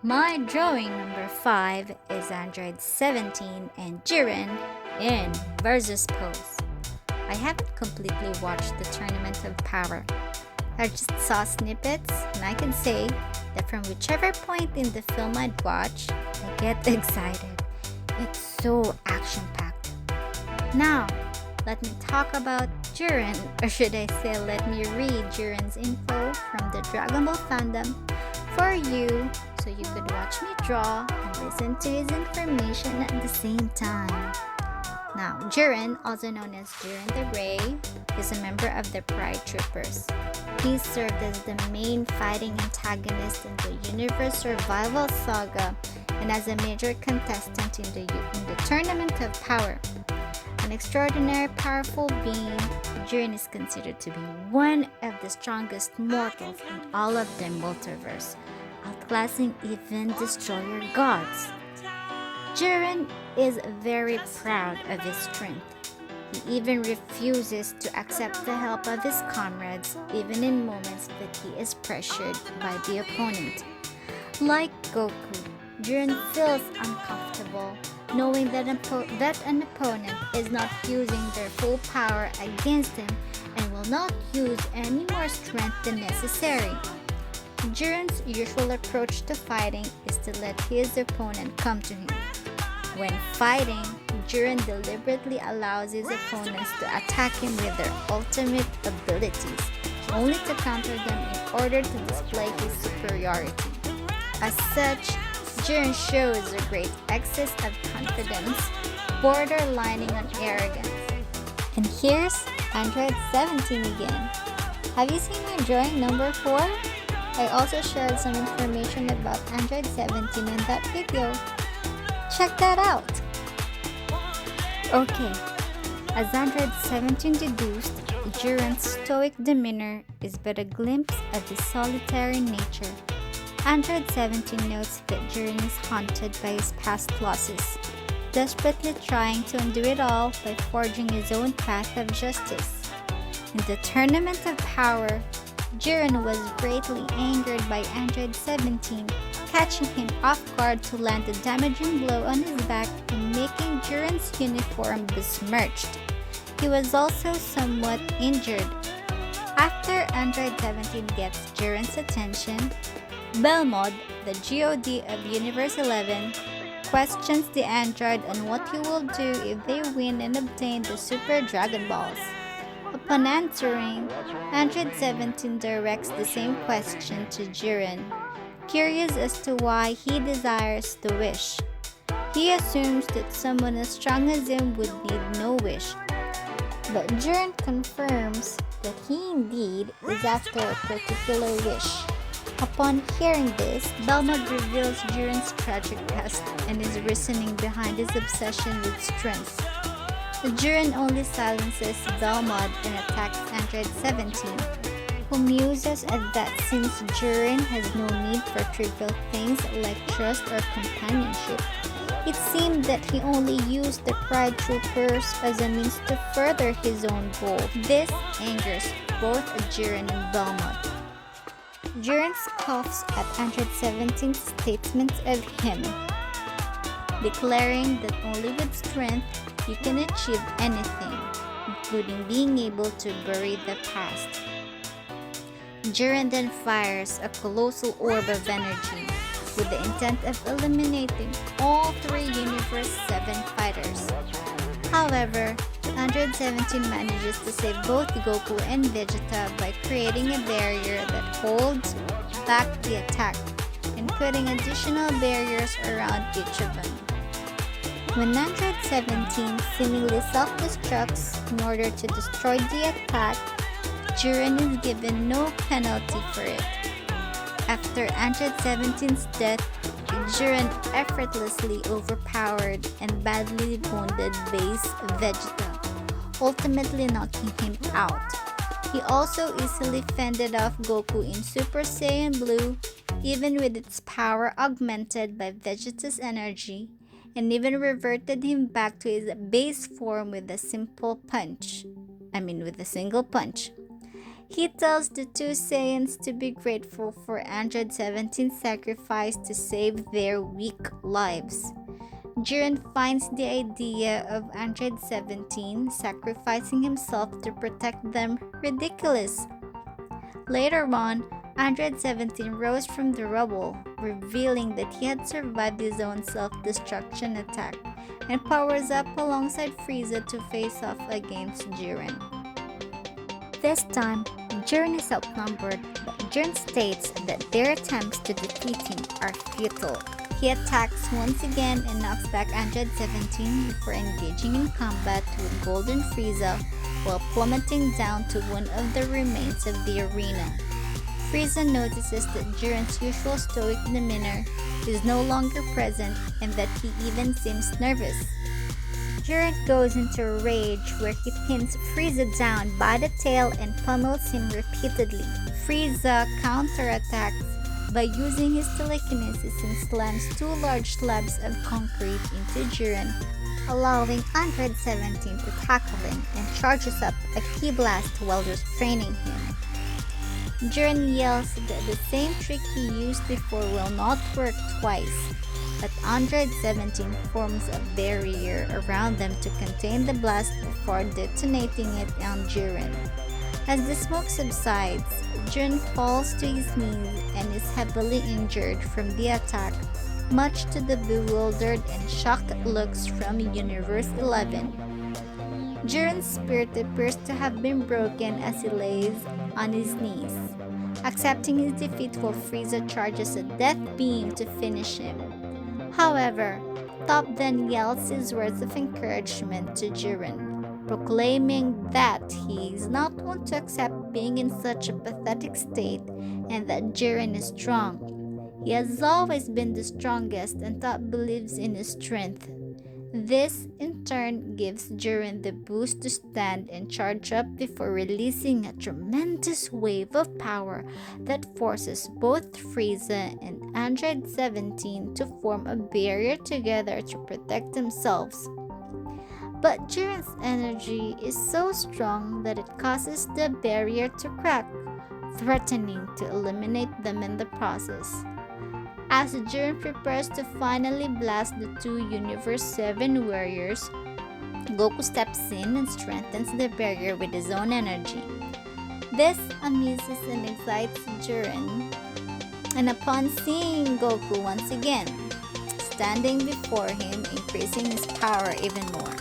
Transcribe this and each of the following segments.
My drawing number 5 is Android 17 and Jiren in versus pose. I haven't completely watched the Tournament of Power. I just saw snippets and I can say that from whichever point in the film I'd watch, I get excited. It's so action-packed. Now, let me talk about Jiren, or should I say let me read Jiren's info from the Dragon Ball fandom for you so you could watch me draw and listen to his information at the same time. Now, Jiren, also known as Jiren the Ray, is a member of the Pride Troopers. He served as the main fighting antagonist in the Universe Survival Saga and as a major contestant in the Tournament of Power. An extraordinary powerful being, Jiren is considered to be one of the strongest mortals in all of the multiverse, outclassing even destroyer gods. Jiren is very proud of his strength. He even refuses to accept the help of his comrades, even in moments that he is pressured by the opponent. Like Goku, Jiren feels uncomfortable knowing that an opponent is not using their full power against him and will not use any more strength than necessary. Jiren's usual approach to fighting is to let his opponent come to him. When fighting, Jiren deliberately allows his opponents to attack him with their ultimate abilities, only to counter them in order to display his superiority. As such, Jiren shows a great excess of confidence, borderlining on arrogance. And here's Android 17 again. Have you seen my drawing number 4? I also shared some information about Android 17 in that video. Check that out! Okay, as Android 17 deduced, Jiren's stoic demeanor is but a glimpse of his solitary nature. Android 17 notes that Jiren is haunted by his past losses, desperately trying to undo it all by forging his own path of justice. In the Tournament of Power, Jiren was greatly angered by Android 17, catching him off guard to land a damaging blow on his back and making Jiren's uniform besmirched. He was also somewhat injured. After Android 17 gets Jiren's attention, Belmod, the God of Universe 11, questions the android on what he will do if they win and obtain the Super Dragon Balls. Upon answering, Android 17 directs the same question to Jiren, curious as to why he desires the wish. He assumes that someone as strong as him would need no wish, but Jiren confirms that he indeed is after a particular wish. Upon hearing this, Belmod reveals Jiren's tragic past and his reasoning behind his obsession with strength. Jiren only silences Belmod and attacks Android 17, who muses at that since Jiren has no need for trivial things like trust or companionship, it seemed that he only used the Pride Troopers as a means to further his own goal. This angers both Jiren and Belmod. Jiren scoffs at Android 17's statements of him, declaring that only with strength you can achieve anything, including being able to bury the past. Jiren then fires a colossal orb of energy with the intent of eliminating all 3 Universe 7 fighters. However, Android 17 manages to save both Goku and Vegeta by creating a barrier that holds back the attack and putting additional barriers around each of them. When Android 17 seemingly self-destructs in order to destroy the attack, Jiren is given no penalty for it. After Android 17's death, Jiren effortlessly overpowered and badly wounded base Vegeta, ultimately knocking him out. He also easily fended off Goku in Super Saiyan Blue, even with its power augmented by Vegeta's energy, and even reverted him back to his base form with a single punch. He tells the two Saiyans to be grateful for Android 17's sacrifice to save their weak lives. Jiren finds the idea of Android 17 sacrificing himself to protect them ridiculous. Later on, Android 17 rose from the rubble, revealing that he had survived his own self-destruction attack, and powers up alongside Frieza to face off against Jiren. This time, Jiren is outnumbered, but Jiren states that their attempts to defeat him are futile. He attacks once again and knocks back Android 17 before engaging in combat with Golden Frieza while plummeting down to one of the remains of the arena. Frieza notices that Jiren's usual stoic demeanor is no longer present and that he even seems nervous. Jiren goes into a rage where he pins Frieza down by the tail and pummels him repeatedly. Frieza counterattacks by using his telekinesis and slams two large slabs of concrete into Jiren, allowing Android 17 to tackle him and charges up a ki blast while restraining him. Jiren yells that the same trick he used before will not work twice, but Android 17 forms a barrier around them to contain the blast before detonating it on Jiren. As the smoke subsides, Jiren falls to his knees and is heavily injured from the attack, much to the bewildered and shocked looks from Universe 11. Jiren's spirit appears to have been broken as he lays on his knees, accepting his defeat while Frieza charges a death beam to finish him. However, Toph then yells his words of encouragement to Jiren, proclaiming that he is not one to accept being in such a pathetic state and that Jiren is strong. He has always been the strongest and Toph believes in his strength. This, in turn, gives Jiren the boost to stand and charge up before releasing a tremendous wave of power that forces both Frieza and Android 17 to form a barrier together to protect themselves. But Jiren's energy is so strong that it causes the barrier to crack, threatening to eliminate them in the process. As Jiren prepares to finally blast the two Universe 7 warriors, Goku steps in and strengthens the barrier with his own energy. This amuses and excites Jiren, and upon seeing Goku once again, standing before him, increasing his power even more.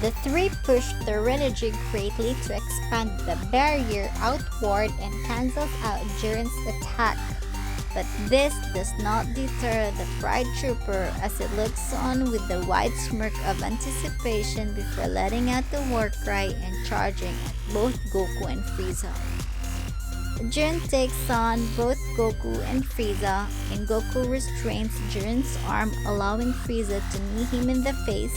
The three push their energy greatly to expand the barrier outward and cancels out Jiren's attack. But this does not deter the Pride Trooper as it looks on with the wide smirk of anticipation before letting out the war cry and charging at both Goku and Frieza. Jiren takes on both Goku and Frieza, and Goku restrains Jiren's arm, allowing Frieza to knee him in the face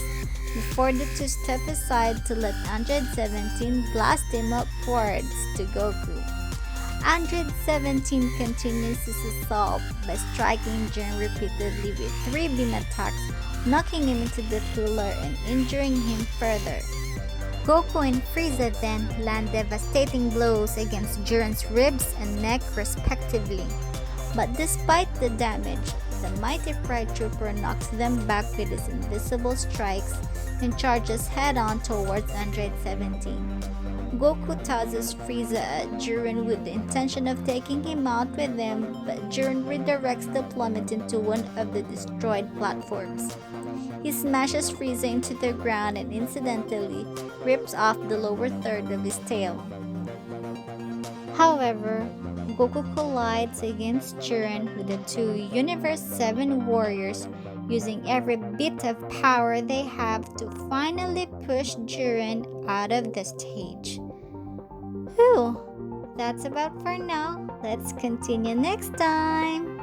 before the two step aside to let Android 17 blast him upwards to Goku. Android 17 continues his assault by striking Jiren repeatedly with 3 beam attacks, knocking him into the pillar and injuring him further. Goku and Frieza then land devastating blows against Jiren's ribs and neck respectively. But despite the damage, the mighty Pride Trooper knocks them back with his invisible strikes and charges head-on towards Android 17. Goku tosses Frieza at Jiren with the intention of taking him out with them, but Jiren redirects the plummet into one of the destroyed platforms. He smashes Frieza into the ground and incidentally rips off the lower third of his tail. However, Goku collides against Jiren with the two Universe 7 warriors, using every bit of power they have to finally push Jiren out of the stage. Whew, that's about for now. Let's continue next time.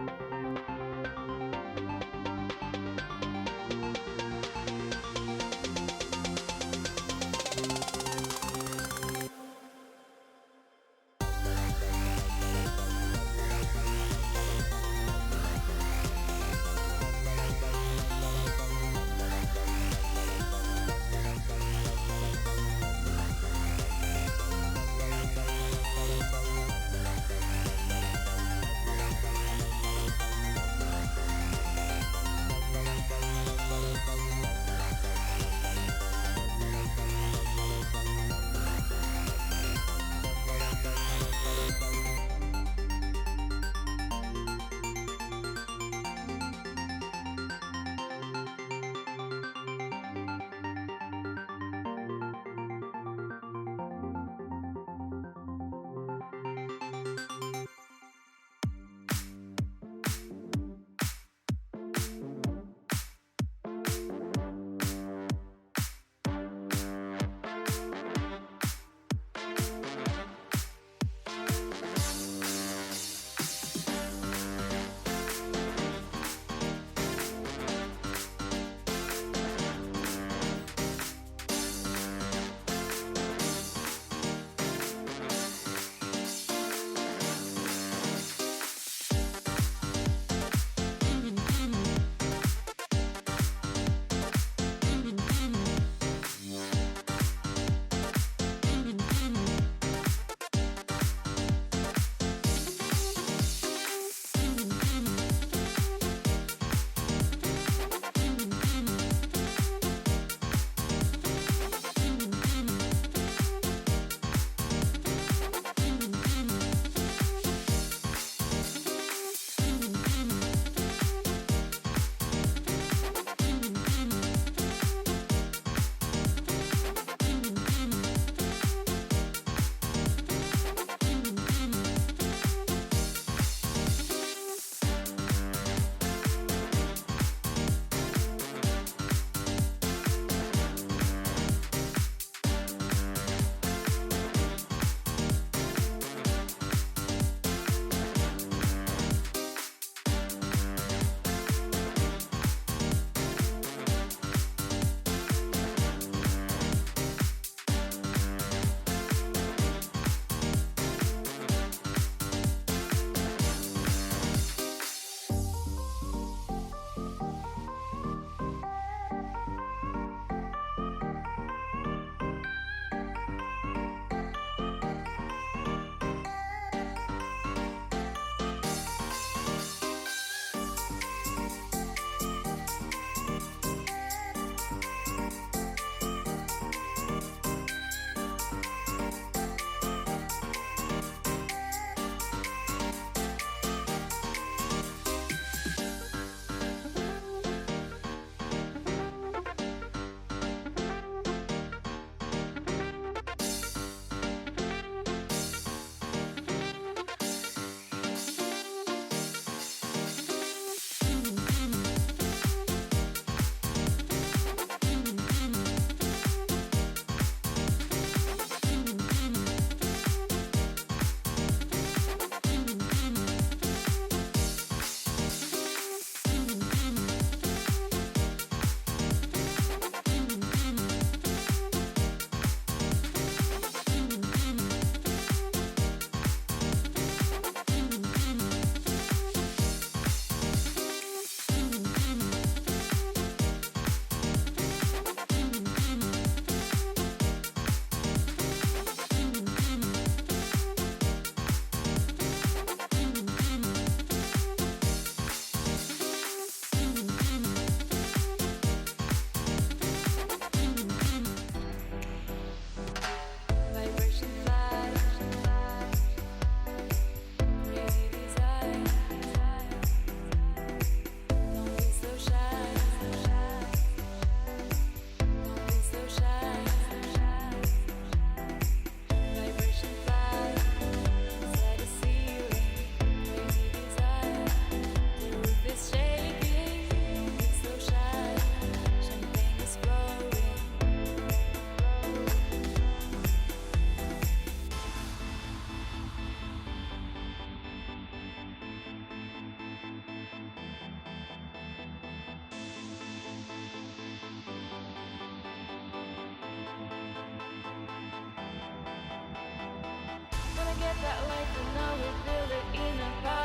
that life and now we feel it in our body.